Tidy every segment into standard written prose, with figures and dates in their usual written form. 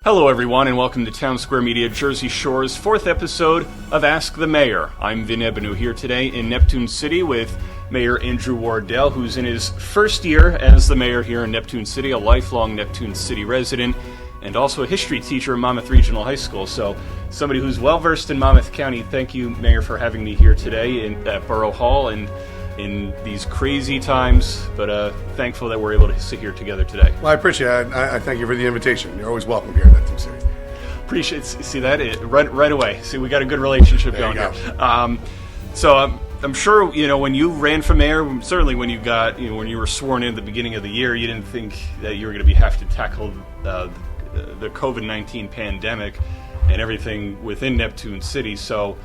Hello everyone and welcome to Townsquare Media Jersey Shore's 4th episode of Ask the Mayor. I'm Vin Ebenau here today in Neptune City with Mayor Andrew Wardell, who's in his first year as the mayor here in Neptune City, a lifelong Neptune City resident, and also a history teacher at Monmouth Regional High School. So somebody who's well-versed in Monmouth County. Thank you, Mayor, for having me here today at Borough Hall and in these crazy times, but thankful that we're able to sit here together today. Well, I appreciate it. I thank you for the invitation. You're always welcome here in Neptune City. Appreciate see that right away. See, we got a good relationship there going here. So I'm sure when you ran for mayor, certainly when you were sworn in at the beginning of the year, you didn't think that you were going to have to tackle the COVID-19 pandemic and everything within Neptune City. So,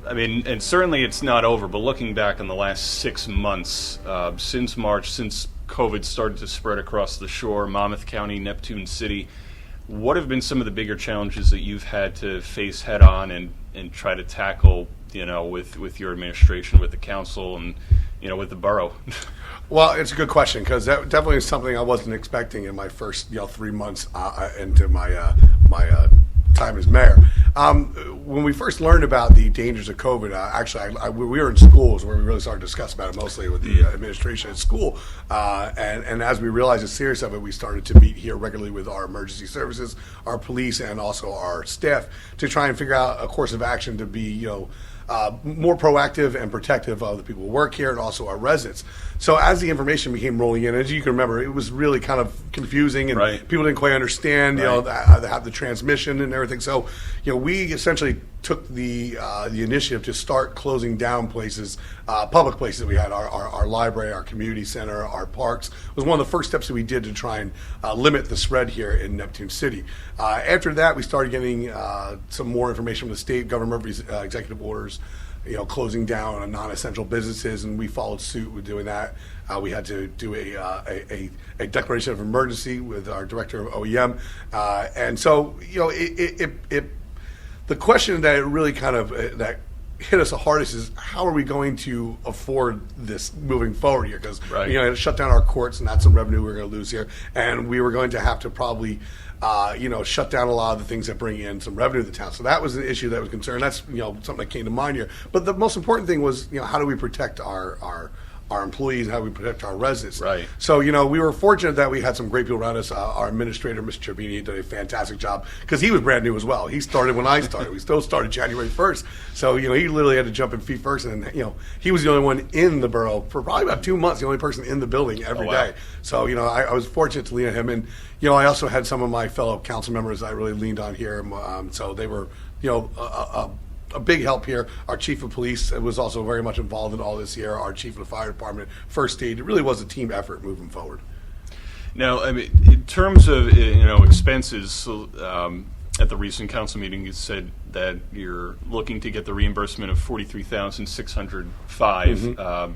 I mean, and certainly it's not over, but looking back on the last 6 months, since March, since COVID started to spread across the shore, Monmouth County, Neptune City, what have been some of the bigger challenges that you've had to face head on and try to tackle, with your administration, with the council, and, with the borough? Well, it's a good question, because that definitely is something I wasn't expecting in my first 3 months into my time as mayor. When we first learned about the dangers of COVID, we were in schools where we really started to discuss about it, mostly with the administration at school. And as we realized the seriousness of it, we started to meet here regularly with our emergency services, our police, and also our staff to try and figure out a course of action to be, more proactive and protective of the people who work here and also our residents. So as the information became rolling in, as you can remember, it was really kind of confusing and people didn't quite understand, the transmission and everything. So, we essentially took the initiative to start closing down places, public places that we had, our library, our community center, our parks. It was one of the first steps that we did to try and limit the spread here in Neptune City. After that, we started getting some more information from the state, Governor Murphy's executive orders, closing down on non-essential businesses, and we followed suit with doing that. We had to do a declaration of emergency with our director of OEM, and so the question that it really kind of that hit us the hardest is how are we going to afford this moving forward here? Because it shut down our courts, and that's some revenue we were going to lose here, and we were going to have to probably shut down a lot of the things that bring in some revenue to the town. So that was an issue that was a concern. That's something that came to mind here. But the most important thing was how do we protect our employees and how we protect our residents. Right. So, we were fortunate that we had some great people around us. Our administrator, Mr. Tribini, did a fantastic job because he was brand new as well. He started when I started. We still started January 1st. So, he literally had to jump in feet first. And, he was the only one in the borough for probably about 2 months, the only person in the building every day. So, I was fortunate to lean on him. And, I also had some of my fellow council members I really leaned on here. So they were, a big help here. Our chief of police was also very much involved in all this here. Our chief of the fire department, first aid. It really was a team effort moving forward. Now, I mean, in terms of expenses, at the recent council meeting, you said that you're looking to get the reimbursement of $43,605.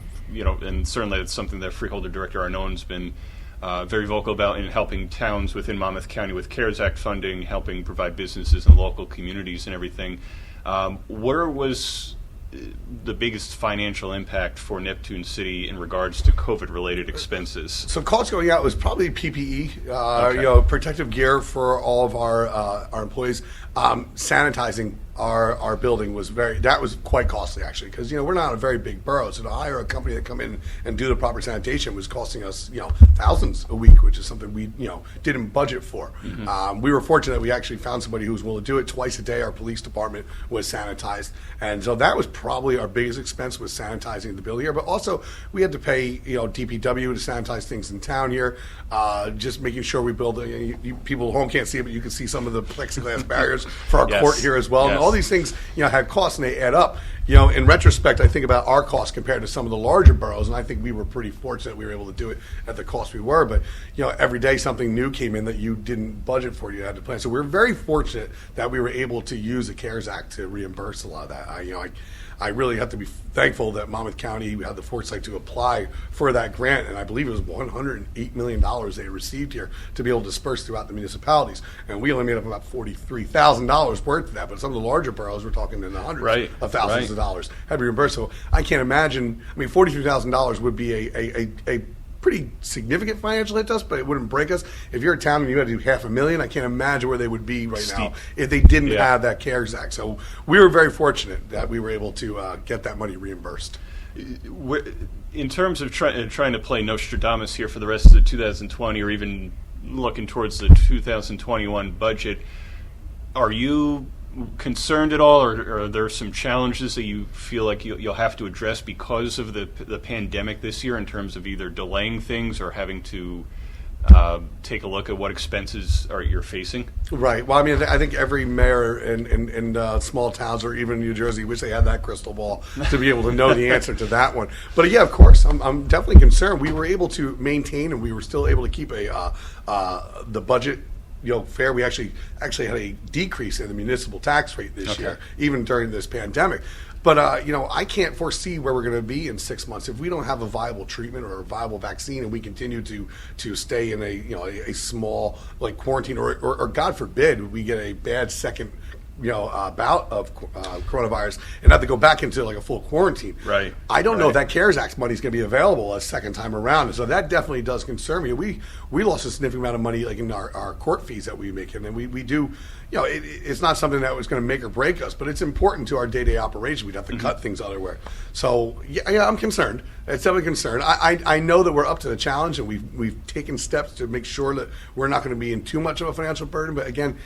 And certainly it's something that Freeholder Director Arnone's been very vocal about in helping towns within Monmouth County with CARES Act funding, helping provide businesses and local communities and everything. Where was the biggest financial impact for Neptune City in regards to COVID-related expenses? So costs going out was probably PPE, protective gear for all of our employees. Sanitizing our building was quite costly actually, because we're not a very big borough, so to hire a company to come in and do the proper sanitation was costing us thousands a week, which is something we didn't budget for. Mm-hmm. We were fortunate that we actually found somebody who was willing to do it twice a day. Our police department was sanitized, and so that was probably our biggest expense, was sanitizing the building here. But also we had to pay DPW to sanitize things in town here, just making sure we build people at home can't see it, but you can see some of the plexiglass barriers for our court here as well. Yes. And all these things, had costs and they add up. In retrospect, I think about our costs compared to some of the larger boroughs, and I think we were pretty fortunate we were able to do it at the cost we were. But, every day something new came in that you didn't budget for, you had to plan. So we're very fortunate that we were able to use the CARES Act to reimburse a lot of that. I really have to be thankful that Monmouth County had the foresight to apply for that grant, and I believe it was $108 million they received here to be able to disperse throughout the municipalities. And we only made up about $43,000 worth of that, but some of the larger boroughs were talking in the hundreds of thousands of dollars had to be reimbursed. So I can't imagine, $43,000 would be a pretty significant financial hit to us, but it wouldn't break us. If you're a town and you had to do $500,000, I can't imagine where they would be right now if they didn't have that CARES Act. So we were very fortunate that we were able to get that money reimbursed. In terms of trying to play Nostradamus here for the rest of the 2020, or even looking towards the 2021 budget, are you concerned at all, or are there some challenges that you feel like you'll have to address because of the pandemic this year, in terms of either delaying things or having to take a look at what expenses you're facing? Right. Well, I mean, I think every mayor in small towns, or even New Jersey, wish they had that crystal ball to be able to know the answer to that one. But yeah, of course, I'm definitely concerned. We were able to maintain, and we were still able to keep the budget fair. We actually had a decrease in the municipal tax rate this year, even during this pandemic. But I can't foresee where we're going to be in 6 months if we don't have a viable treatment or a viable vaccine, and we continue to stay in a small quarantine, or God forbid we get a bad second bout of coronavirus and have to go back into a full quarantine. Right. I don't know if that CARES Act money is going to be available a second time around, and so that definitely does concern me. We lost a significant amount of money in our court fees that we make, and we do. It's not something that was going to make or break us, but it's important to our day-to-day operation. We'd have to cut things otherwise. So yeah, I'm concerned. It's definitely a concern. I know that we're up to the challenge, and we've taken steps to make sure that we're not going to be in too much of a financial burden. But again,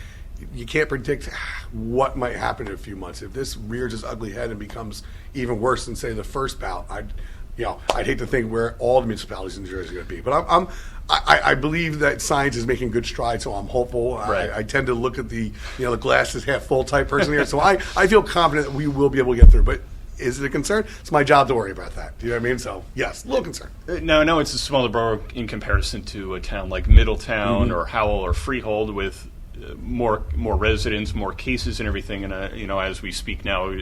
you can't predict what might happen in a few months. If this rears its ugly head and becomes even worse than, say, the first bout, I'd hate to think where all the municipalities in New Jersey are going to be. But I believe that science is making good strides, so I'm hopeful. Right. I tend to look at the glass is half full type person here, so I feel confident that we will be able to get through. But is it a concern? It's my job to worry about that. Do you know what I mean? So yes, a little concern. No, it's a smaller borough in comparison to a town like Middletown or Howell or Freehold, with more residents, more cases and everything. And as we speak now,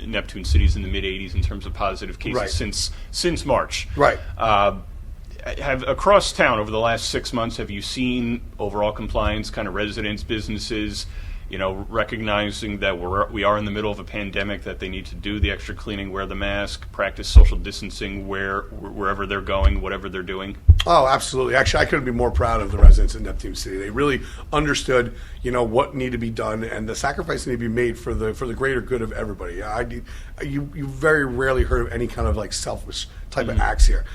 Neptune City's in the mid-80s in terms of positive cases since March. Right. Have across town over the last 6 months, have you seen overall compliance, kind of residents, businesses, recognizing that we are in the middle of a pandemic, that they need to do the extra cleaning, wear the mask, practice social distancing wherever they're going, whatever they're doing? Oh, absolutely. Actually, I couldn't be more proud of the residents in Neptune City. They really understood, what needed to be done, and the sacrifice needed to be made for the greater good of everybody. You very rarely heard of any kind of selfish type of acts here.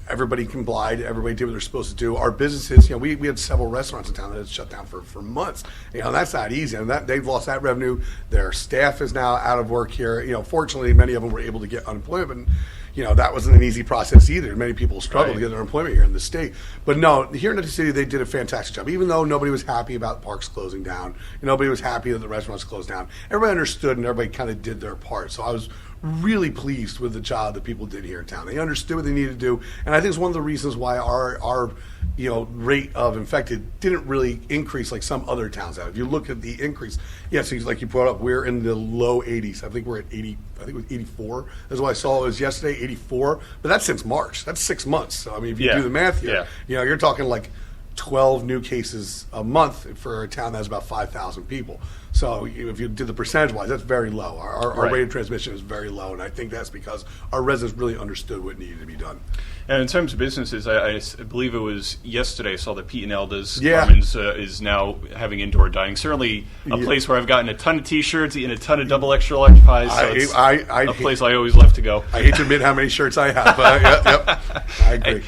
Everybody complied. Everybody did what they're supposed to do. Our businesses, we had several restaurants in town that had shut down for months. That's not easy, and they've lost that revenue. Their staff is now out of work here. Fortunately, many of them were able to get unemployment. That wasn't an easy process either. Many people struggle to get their employment here in the state. But no, here in Neptune City, they did a fantastic job. Even though nobody was happy about parks closing down, nobody was happy that the restaurants closed down, everybody understood and everybody kind of did their part. So I was really pleased with the job that people did here in town. They understood what they needed to do, and I think it's one of the reasons why our rate of infected didn't really increase like some other towns have. If you look at the increase, so like you brought up, we're in the low 80s. I think we're at 80. I think it was 84. That's what I saw. It was yesterday, 84. But that's since March. That's 6 months. So I mean, if you do the math here, you're talking like 12 new cases a month for a town that has about 5,000 people. So if you did the percentage-wise, that's very low. Our rate of transmission is very low, and I think that's because our residents really understood what needed to be done. And in terms of businesses, I believe it was yesterday I saw that Pete and Elda's Garments is now having indoor dining. Certainly a place where I've gotten a ton of T-shirts, eaten a ton of double extra large pies. So it's a place I always love to go. I hate to admit how many shirts I have, but I agree.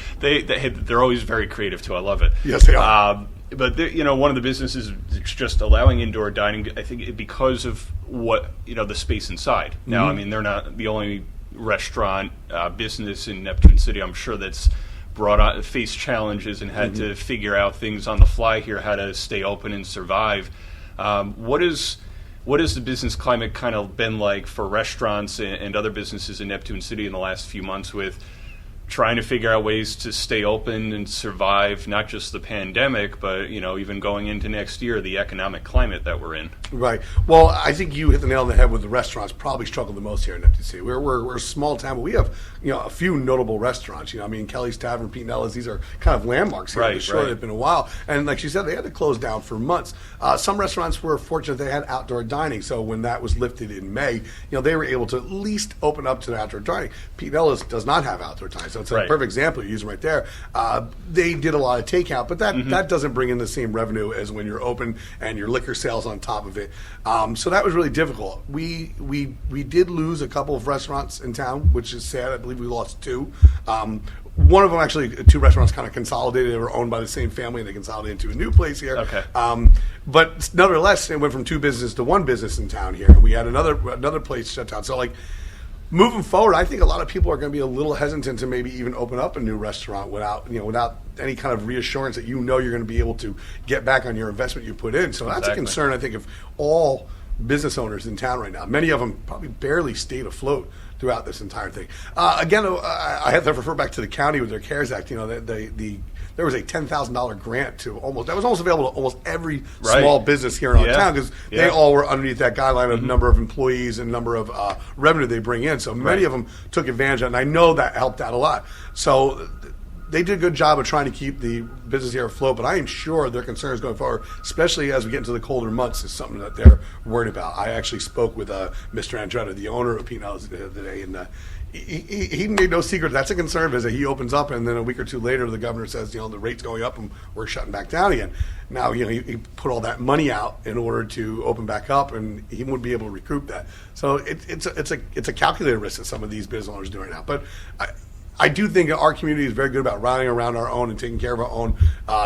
They're always very creative too. I love it. Yes, they are. But one of the businesses is just allowing indoor dining. I think because of what the space inside. Now, I mean, they're not the only restaurant business in Neptune City. I'm sure that's faced challenges and had to figure out things on the fly here, how to stay open and survive. What has the business climate kind of been like for restaurants and other businesses in Neptune City in the last few months, with trying to figure out ways to stay open and survive not just the pandemic, but even going into next year, the economic climate that we're in? Right. Well, I think you hit the nail on the head with the restaurants. Probably struggle the most here in Neptune City. We're a small town, but we have a few notable restaurants. Kelly's Tavern, Pete and Ella's. These are kind of landmarks here. Right. They've been a while, and like she said, they had to close down for months. Some restaurants were fortunate; they had outdoor dining. So when that was lifted in May, they were able to at least open up to the outdoor dining. Pete and Ella's does not have outdoor dining. So it's a perfect example you're using right there. They did a lot of takeout, but that doesn't bring in the same revenue as when you're open and your liquor sales on top of it. So that was really difficult. We did lose a couple of restaurants in town, which is sad. I believe we lost 2. One of them, actually, 2 restaurants kind of consolidated. They were owned by the same family, and they consolidated into a new place here. Okay. But nonetheless, it went from 2 businesses to 1 business in town here. We had another place shut down. So, like, moving forward, I think a lot of people are going to be a little hesitant to maybe even open up a new restaurant without any kind of reassurance that you're going to be able to get back on your investment you put in. So that's a concern, I think, of all business owners in town right now. Many of them probably barely stayed afloat throughout this entire thing. Again, I have to refer back to the county with their CARES Act. There was a $10,000 grant that was almost available to almost every small business here in town, because they all were underneath that guideline of number of employees and number of revenue they bring in. So many of them took advantage of it, and I know that helped out a lot. So they did a good job of trying to keep the business here afloat, but I am sure their concerns going forward, especially as we get into the colder months, is something that they're worried about. I actually spoke with Mr. Andretta, the owner of Ebenau's today, and he made no secret that's a concern, because he opens up and then a week or 2 later the governor says, the rate's going up and we're shutting back down again. Now, he put all that money out in order to open back up, and he wouldn't be able to recoup that. So it's a calculated risk that some of these business owners are doing now. But I do think our community is very good about rallying around our own and taking care of our own.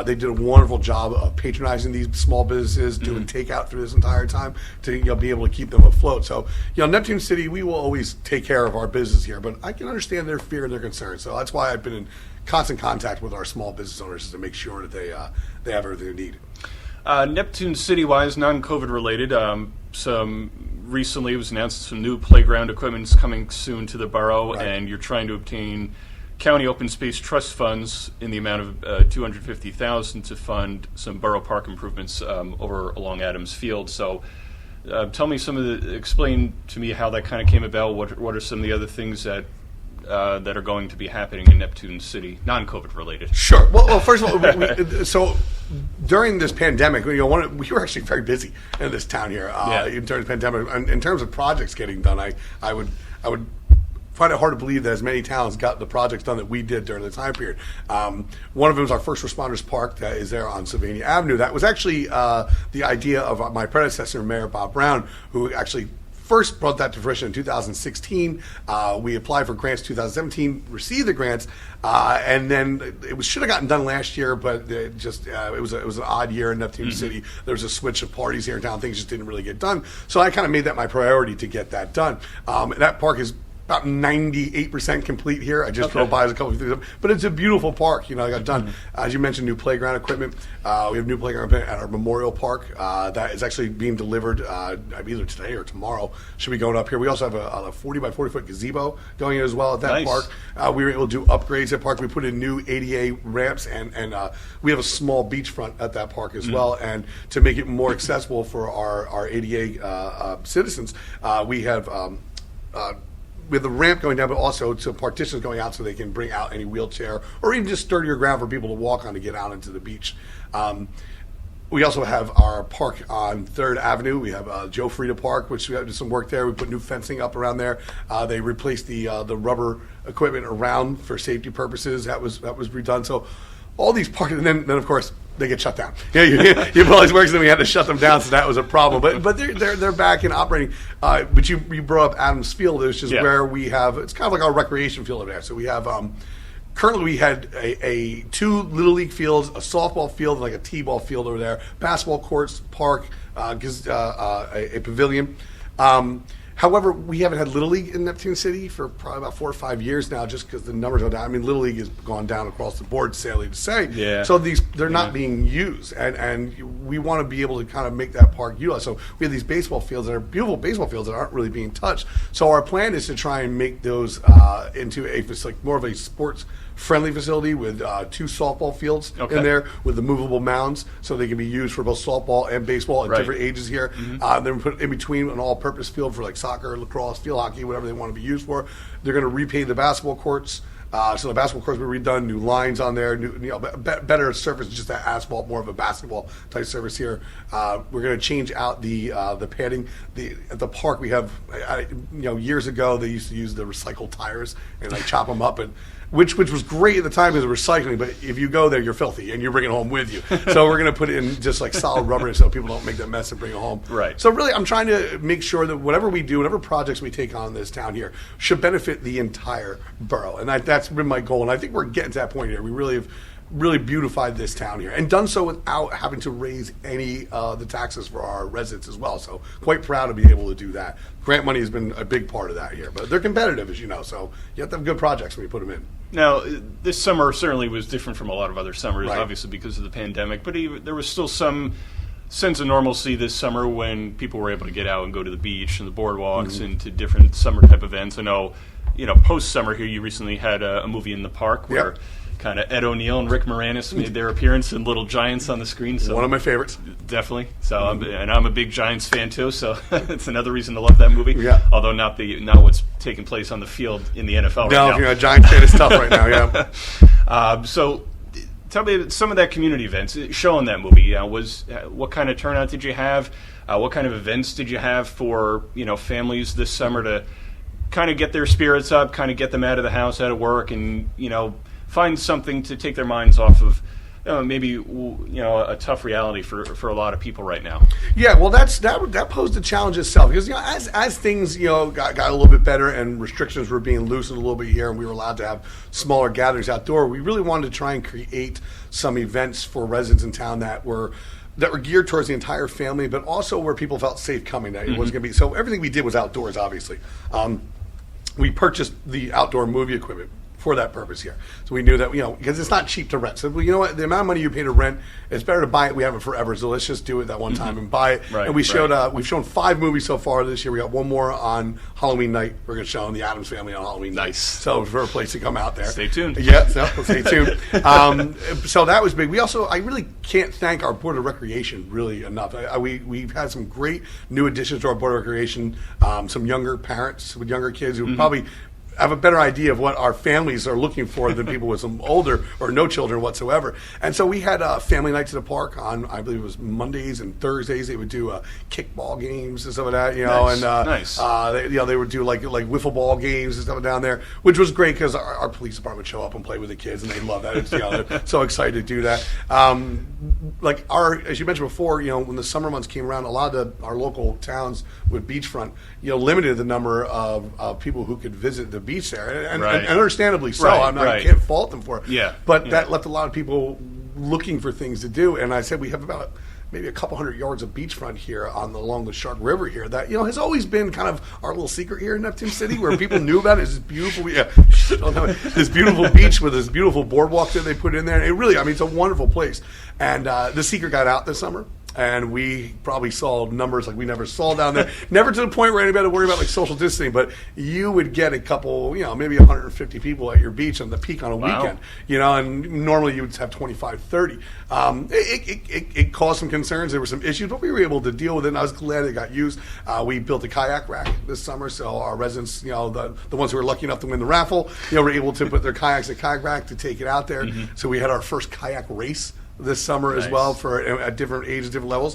They did a wonderful job of patronizing these small businesses, doing takeout through this entire time to be able to keep them afloat. So, Neptune City, we will always take care of our business here, but I can understand their fear and their concern. So that's why I've been in constant contact with our small business owners to make sure that they have everything they need. Neptune City-wise, non-COVID related, recently it was announced some new playground equipment is coming soon to the borough, and you're trying to obtain county open space trust funds in the amount of $250,000 to fund some borough park improvements over along Adams Field. So explain to me how that kind of came about. What are some of the other things that are going to be happening in Neptune City, non-COVID related? Sure. Well, first of all, so during this pandemic, we were actually very busy in this town here during the pandemic. In terms of projects getting done, I would find it hard to believe that as many towns got the projects done that we did during the time period. One of them is our First Responders Park that is there on Sylvania Avenue. That was actually the idea of my predecessor, Mayor Bob Brown, who actually first brought that to fruition in 2016. We applied for grants 2017, received the grants, and then it should have gotten done last year, but it was an odd year in Neptune City. There was a switch of parties here in town. Things just didn't really get done. So I kind of made that my priority to get that done. And that park is about 98% complete here. I just drove by a couple of things, but it's a beautiful park. I got done. As you mentioned, new playground equipment. We have new playground equipment at our Memorial Park that is actually being delivered either today or tomorrow. Should be going up here. We also have a 40 by 40 foot gazebo going in as well at that park. We were able to do upgrades at park. We put in new ADA ramps, and we have a small beachfront at that park as well. And to make it more accessible for our ADA citizens, we have with the ramp going down, but also to partitions going out so they can bring out any wheelchair or even just sturdier ground for people to walk on to get out into the beach. We also have our park on 3rd Avenue. We have Joe Frieda Park, which we have did some work there. We put new fencing up around there. They replaced the rubber equipment around for safety purposes. That was redone. So all these parks, and then of course they get shut down. You put all these works, and then we had to shut them down, so that was a problem. But they're back and operating. But you brought up Adams Field, which is where we have, it's kind of like our recreation field over there. So we have currently we had a 2 Little League fields, a softball field, and like a T-ball field over there, basketball courts, park, a pavilion. However, we haven't had Little League in Neptune City for probably about 4 or 5 years now, just because the numbers are down. I mean, Little League has gone down across the board, sadly to say. Yeah. So they're not being used, and we want to be able to kind of make that park utilized. So we have these baseball fields that are beautiful baseball fields that aren't really being touched. So our plan is to try and make those into more of a sports-friendly facility with 2 softball fields in there with the movable mounds, so they can be used for both softball and baseball at different ages here. Then we put in between an all-purpose field for like soccer, lacrosse, field hockey, whatever they want to be used for. They're going to repave the basketball courts. So the basketball courts were redone, new lines on there, better surface, just that asphalt, more of a basketball type surface here. We're going to change out the padding. At the park we have, years ago they used to use the recycled tires and chop them up, and which was great at the time because of recycling. But if you go there, you're filthy and you're bringing it home with you. So we're going to put it in just like solid rubber so people don't make that mess and bring it home. Right. So really, I'm trying to make sure that whatever we do, whatever projects we take on in this town here, should benefit the entire borough, and that's been my goal. And I think we're getting to that point here. We really beautified this town here, and done so without having to raise any the taxes for our residents as well. So quite proud to be able to do that. Grant money has been a big part of that here, but they're competitive, as you know. So you have to have good projects when you put them in. Now, this summer certainly was different from a lot of other summers, Right. obviously because of the pandemic, but there was still some sense of normalcy this summer when people were able to get out and go to the beach and the boardwalks and to different summer type events. I know, post-summer here, you recently had a movie in the park where Yep. kind of Ed O'Neill and Rick Moranis made their appearance in Little Giants on the screen. So One of my favorites. definitely. So I'm a big Giants fan too. So it's another reason to love that movie. Yeah. Although not what's taking place on the field in the NFL right No, now. if you're a Giants fan, it's tough right now. Yeah. So tell me some of that community events showing that movie. What kind of turnout did you have? What kind of events did you have for families this summer to kind of get their spirits up, kind of get them out of the house, out of work, and find something to take their minds off of maybe a tough reality for a lot of people right now. Yeah, well, that posed a challenge itself because as things got a little bit better and restrictions were being loosened a little bit here, and we were allowed to have smaller gatherings outdoor. We really wanted to try and create some events for residents in town that were geared towards the entire family, but also where people felt safe coming. That it wasn't going to be so. Everything we did was outdoors, obviously. We purchased the outdoor movie equipment for that purpose here. So we knew that, because it's not cheap to rent. So, you know what, the amount of money you pay to rent, it's better to buy it. We have it forever. So let's just do it that one time and buy it. Right, and we've shown 5 movies so far this year. We got one more on Halloween night. We're going to show The Addams Family on Halloween night. Nice. So for a place to come out there. Stay tuned. Yeah, so stay tuned. So that was big. I really can't thank our Board of Recreation really enough. We've had some great new additions to our Board of Recreation, some younger parents with younger kids who probably have a better idea of what our families are looking for than people with some older or no children whatsoever. And so we had family nights at the park on, I believe it was Mondays and Thursdays. They would do kickball games and some of that, Nice. and Nice. they would do like wiffle ball games and stuff down there, which was great because our police department would show up and play with the kids, and they love that. It's, they're so excited to do that. As you mentioned before, when the summer months came around, a lot of our local towns with beachfront, limited the number of people who could visit the beach there, and understandably so. Right, I can't fault them for it. Yeah, but that left a lot of people looking for things to do. And I said we have about maybe a couple hundred yards of beachfront here along the Shark River here that has always been kind of our little secret here in Neptune City, where people knew about it. It's this beautiful, this beautiful beach with this beautiful boardwalk that they put in there. And it really, it's a wonderful place. And the secret got out this summer. And we probably saw numbers like we never saw down there. Never to the point where anybody would worry about like social distancing, but you would get a couple, maybe 150 people at your beach on the peak on a weekend, and normally you would have 25, 30. It caused some concerns. There were some issues, but we were able to deal with it, and I was glad it got used. We built a kayak rack this summer, so our residents, the ones who were lucky enough to win the raffle, were able to put their kayaks in a kayak rack to take it out there. So we had our first kayak race this summer as well for at different ages, different levels.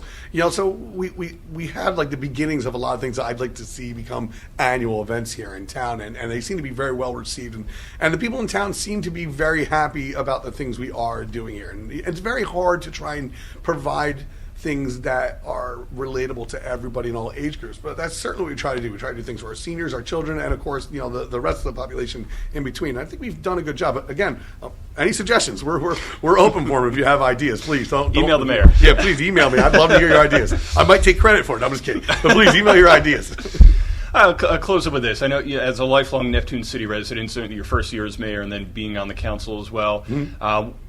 So we had like the beginnings of a lot of things that I'd like to see become annual events here in town, and they seem to be very well received, and the people in town seem to be very happy about the things we are doing here. And it's very hard to try and provide things that are relatable to everybody in all age groups, but that's certainly what we try to do. We try to do things for our seniors, our children, and of course, the rest of the population in between. I think we've done a good job. But again, any suggestions? We're open for them. If you have ideas, please don't email the mayor. Yeah, please email me. I'd love to hear your ideas. I might take credit for it. I'm just kidding. But please email your ideas. I'll close up with this. I know as a lifelong Neptune City resident, certainly your first year as mayor and then being on the council as well,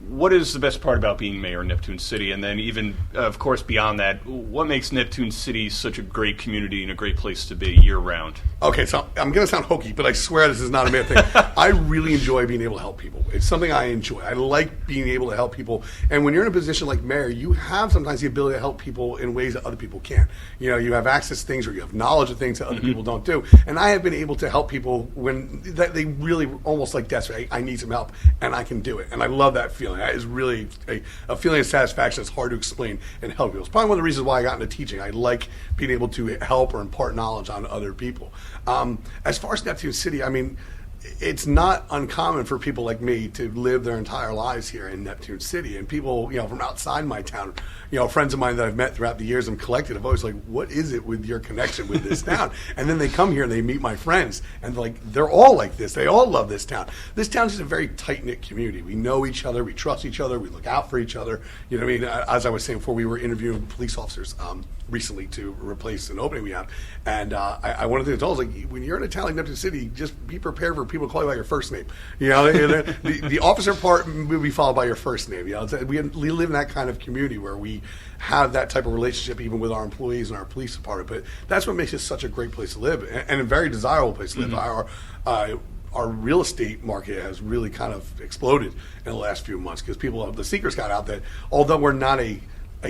what is the best part about being mayor in Neptune City? And then even, of course, beyond that, what makes Neptune City such a great community and a great place to be year-round? Okay, so I'm going to sound hokey, but I swear this is not a mayor thing. I really enjoy being able to help people. It's something I enjoy. I like being able to help people. And when you're in a position like mayor, you have sometimes the ability to help people in ways that other people can't. You have access to things, or you have knowledge of things that other people don't do. And I have been able to help people when they really almost like desperate. I need some help, and I can do it. And I love that feeling. That is really a feeling of satisfaction that's hard to explain and help people. It's probably one of the reasons why I got into teaching. I like being able to help or impart knowledge on other people. As far as Neptune City, it's not uncommon for people like me to live their entire lives here in Neptune City. And people, from outside my town, friends of mine that I've met throughout the years and collected, have always like, what is it with your connection with this town? And then they come here and they meet my friends, and they're all like this. They all love this town. This town is a very tight-knit community. We know each other. We trust each other. We look out for each other. You know what I mean? As I was saying before, we were interviewing police officers recently to replace an opening we have. And one of the things I was like, when you're in a town like Neptune City, just be prepared for people to call you by your first name. The officer part will be followed by your first name. We live in that kind of community where we have that type of relationship even with our employees and our police department. But that's what makes it such a great place to live and a very desirable place to live. Mm-hmm. Our real estate market has really kind of exploded in the last few months because the secrets got out that although we're not a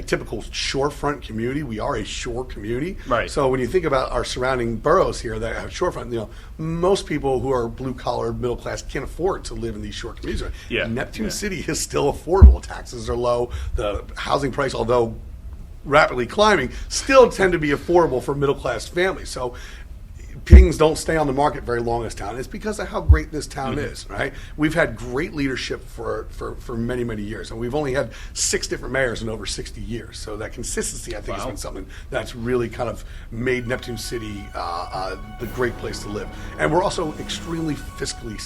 typical shorefront community, we are a shore community. Right. So when you think about our surrounding boroughs here that have shorefront, most people who are blue collar, middle class can't afford to live in these shore communities. Yeah. Neptune City is still affordable. Taxes are low. The housing price, although rapidly climbing, still tend to be affordable for middle class families. So things don't stay on the market very long in this town. It's because of how great this town is, right? We've had great leadership for many, many years, and we've only had 6 different mayors in over 60 years. So that consistency, I think, has been something that's really kind of made Neptune City the great place to live. And we're also extremely fiscally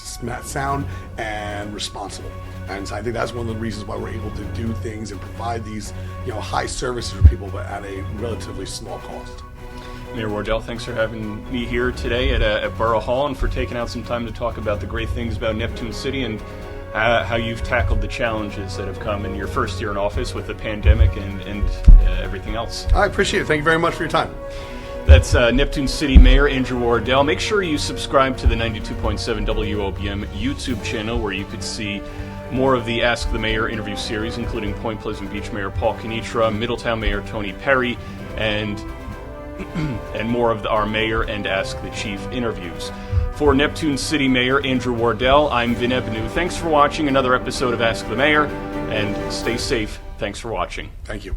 sound and responsible. And so I think that's one of the reasons why we're able to do things and provide these, high services for people, but at a relatively small cost. Mayor Wardell, thanks for having me here today at Borough Hall and for taking out some time to talk about the great things about Neptune City and how you've tackled the challenges that have come in your first year in office with the pandemic and everything else. I appreciate it. Thank you very much for your time. That's Neptune City Mayor Andrew Wardell. Make sure you subscribe to the 92.7 WOBM YouTube channel where you could see more of the Ask the Mayor interview series, including Point Pleasant Beach Mayor Paul Kinitra, Middletown Mayor Tony Perry, and more of our Mayor and Ask the Chief interviews. For Neptune City Mayor Andrew Wardell, I'm Vin Ebenau. Thanks for watching another episode of Ask the Mayor, and stay safe. Thanks for watching. Thank you.